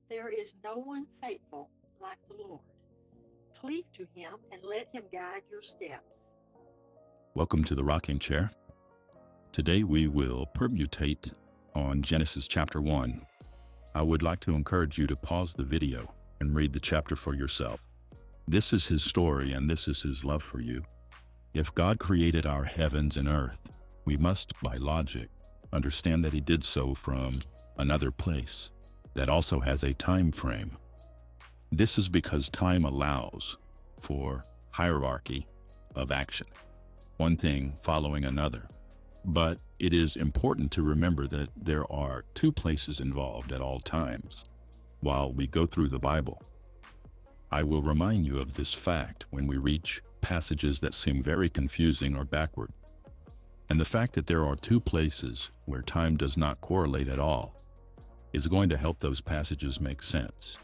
There is no one faithful like the Lord. Cleave to him and let him guide your steps. Welcome to the Rocking Chair. Today we will permutate on Genesis chapter 1. I would like to encourage you to pause the video and read the chapter for yourself. This is his story and this is his love for you. If God created our heavens and earth, we must, by logic, understand that he did so from another place that also has a time frame. This is because time allows for hierarchy of action, one thing following another. But it is important to remember that there are two places involved at all times while we go through the Bible. I will remind you of this fact when we reach passages that seem very confusing or backward. And the fact that there are two places where time does not correlate at all is going to help those passages make sense.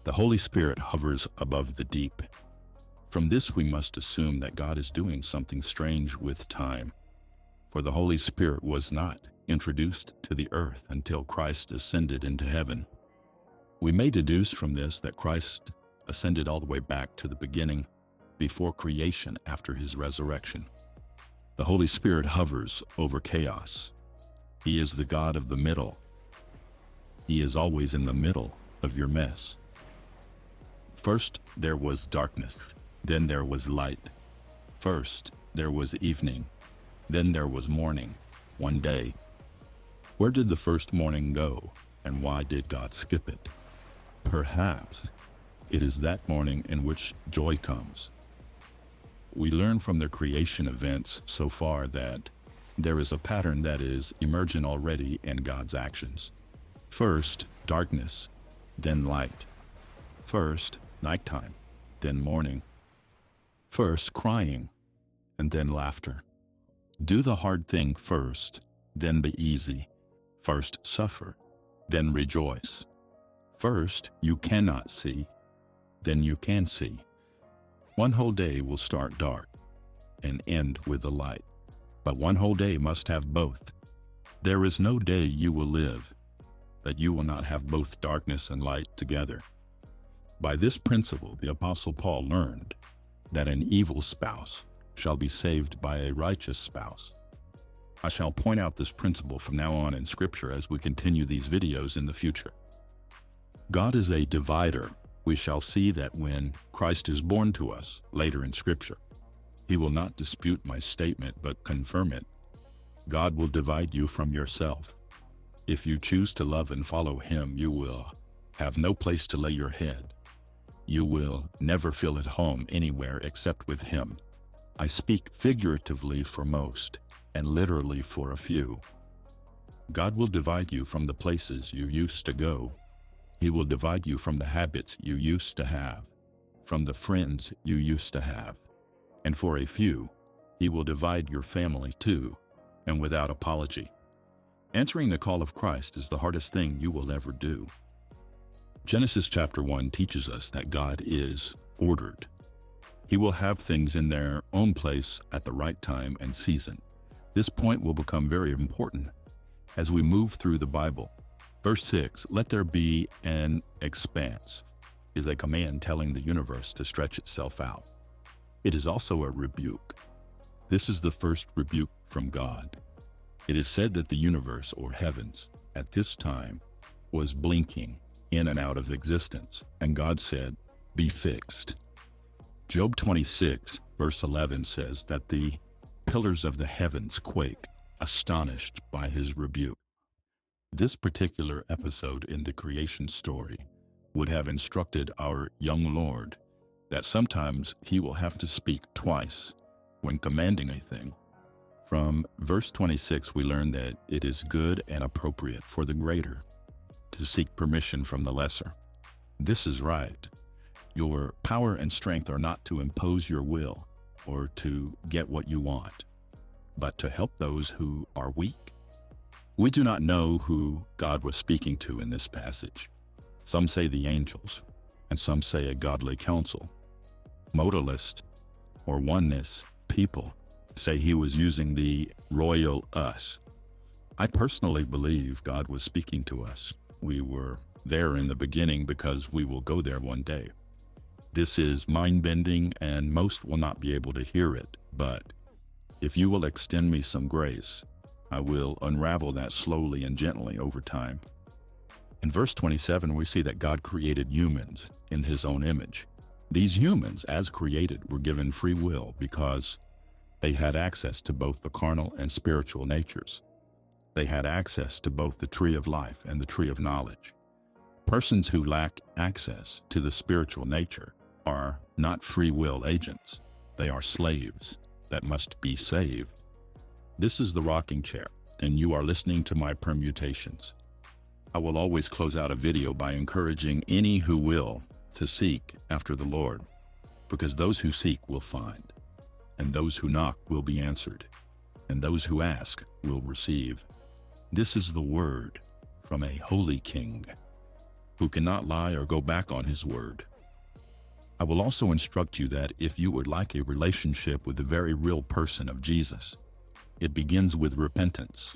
The Holy Spirit hovers above the deep. From this, we must assume that God is doing something strange with time, for the Holy Spirit was not introduced to the earth until Christ ascended into heaven. We may deduce from this that Christ ascended all the way back to the beginning before creation after his resurrection. The Holy Spirit hovers over chaos. He is the God of the middle. He is always in the middle of your mess. First, there was darkness. Then there was light. First, there was evening. Then there was morning, one day. Where did the first morning go, and why did God skip it? Perhaps it is that morning in which joy comes. We learn from the creation events so far that there is a pattern that is emergent already in God's actions. First, darkness, then light. First, nighttime, then morning. First, crying, and then laughter. Do the hard thing first, then be easy. First, suffer, then rejoice. First, you cannot see, then you can see. One whole day will start dark and end with the light, but one whole day must have both. There is no day you will live that you will not have both darkness and light together. By this principle, the Apostle Paul learned that an evil spouse shall be saved by a righteous spouse. I shall point out this principle from now on in Scripture as we continue these videos in the future. God is a divider. We shall see that when Christ is born to us later in Scripture. He will not dispute my statement, but confirm it. God will divide you from yourself. If you choose to love and follow him, you will have no place to lay your head. You will never feel at home anywhere except with him. I speak figuratively for most, and literally for a few. God will divide you from the places you used to go. He will divide you from the habits you used to have, from the friends you used to have. And for a few, he will divide your family too, and without apology. Answering the call of Christ is the hardest thing you will ever do. Genesis chapter 1 teaches us that God is ordered. He will have things in their own place at the right time and season. This point will become very important as we move through the Bible. Verse 6, let there be an expanse, is a command telling the universe to stretch itself out. It is also a rebuke. This is the first rebuke from God. It is said that the universe, or heavens, at this time was blinking in and out of existence, and God said, be fixed. Job 26, verse 11 says that the pillars of the heavens quake, astonished by his rebuke. This particular episode in the creation story would have instructed our young Lord that sometimes he will have to speak twice when commanding a thing. From verse 26, we learn that it is good and appropriate for the greater to seek permission from the lesser. This is right. Your power and strength are not to impose your will or to get what you want, but to help those who are weak. We do not know who God was speaking to in this passage. Some say the angels, and some say a godly council. Modalist or oneness people say he was using the royal us. I personally believe God was speaking to us. We were there in the beginning because we will go there one day. This is mind-bending and most will not be able to hear it, but if you will extend me some grace, I will unravel that slowly and gently over time. In verse 27, we see that God created humans in his own image. These humans, as created, were given free will because they had access to both the carnal and spiritual natures. They had access to both the tree of life and the tree of knowledge. Persons who lack access to the spiritual nature are not free will agents. They are slaves that must be saved. This is the rocking chair, and you are listening to my permutations. I will always close out a video by encouraging any who will to seek after the Lord, because those who seek will find, and those who knock will be answered, and those who ask will receive. This is the word from a holy king who cannot lie or go back on his word. I will also instruct you that if you would like a relationship with the very real person of Jesus, it begins with repentance.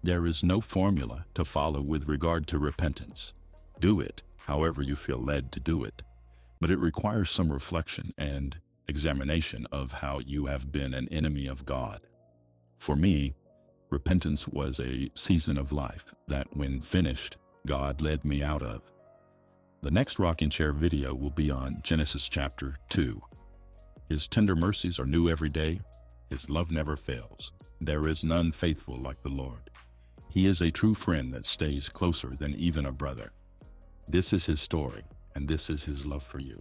There is no formula to follow with regard to repentance. Do it however you feel led to do it, but it requires some reflection and examination of how you have been an enemy of God. For me, repentance was a season of life that, when finished, God led me out of. The next rocking chair video will be on Genesis chapter 2. His tender mercies are new every day. His love never fails. There is none faithful like the Lord. He is a true friend that stays closer than even a brother. This is his story, and this is his love for you.